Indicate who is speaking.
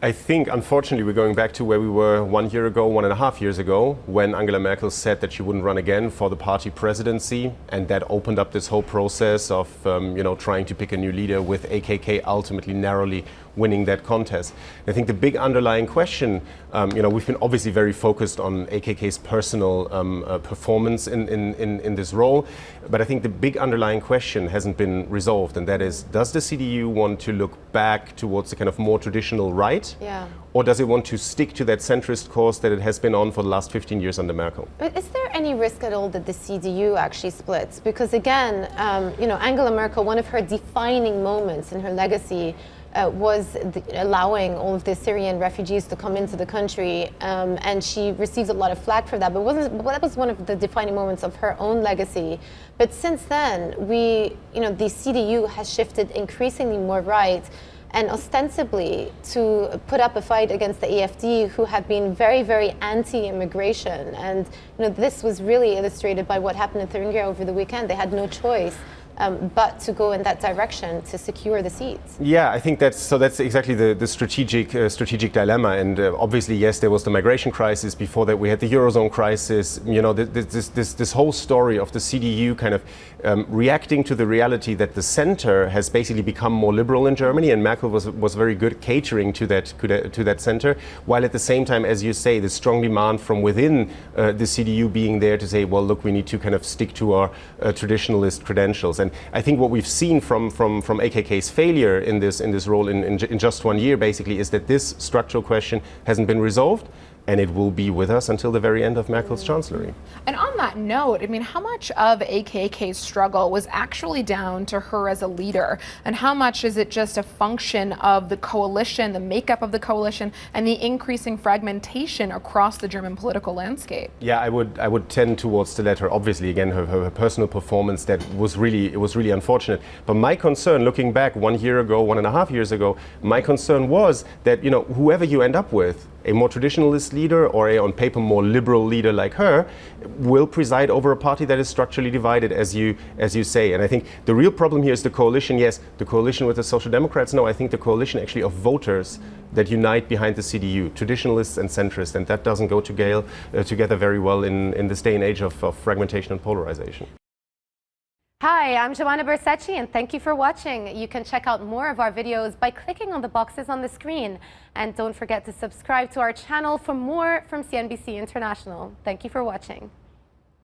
Speaker 1: I think, unfortunately, we're going back to where we were 1 year ago, 1.5 years ago, when Angela Merkel said that she wouldn't run again for the party presidency, and that opened up this whole process of, trying to pick a new leader, with AKK ultimately narrowly winning that contest. I think the big underlying question, we've been obviously very focused on AKK's personal performance in this role, but I think the big underlying question hasn't been resolved, and that is, does the CDU want to look back towards the kind of more traditional right?
Speaker 2: Yeah.
Speaker 1: Or does it want to stick to that centrist course that it has been on for the last 15 years under Merkel?
Speaker 2: But is there any risk at all that the CDU actually splits? Because again, Angela Merkel, one of her defining moments in her legacy was allowing all of the Syrian refugees to come into the country, and she received a lot of flack for that. But that was one of the defining moments of her own legacy. But since then, the CDU has shifted increasingly more right, and ostensibly to put up a fight against the AfD, who have been very, very anti-immigration. And this was really illustrated by what happened in Thuringia over the weekend. They had no choice but to go in that direction to secure the seats. Yeah,
Speaker 1: I think that's exactly the strategic dilemma. And obviously, yes, there was the migration crisis. Before that, we had the Eurozone crisis. This whole story of the CDU kind of reacting to the reality that the center has basically become more liberal in Germany, and Merkel was very good catering to that center, while at the same time, as you say, the strong demand from within the CDU being there to say, well, look, we need to kind of stick to our traditionalist credentials. And I think what we've seen from AKK's failure in this role in just 1 year, basically, is that this structural question hasn't been resolved, and it will be with us until the very end of Merkel's chancellery.
Speaker 3: And on that note, I mean, how much of AKK's struggle was actually down to her as a leader? And how much is it just a function of the coalition, the makeup of the coalition, and the increasing fragmentation across the German political landscape?
Speaker 1: Yeah, I would tend towards the latter. Obviously, again, her personal performance, that was really unfortunate. But my concern, looking back 1 year ago, 1.5 years ago, my concern was that, whoever you end up with, a more traditionalist leader or a on paper more liberal leader like her, will preside over a party that is structurally divided, as you say. And I think the real problem here is the coalition. Yes, the coalition with the Social Democrats. No, I think the coalition actually of voters that unite behind the CDU, traditionalists and centrists, and that doesn't go together very well in this day and age of fragmentation and polarization.
Speaker 4: Hi, I'm Joanna Bersecci, and thank you for watching. You can check out more of our videos by clicking on the boxes on the screen. And don't forget to subscribe to our channel for more from CNBC International. Thank you for watching.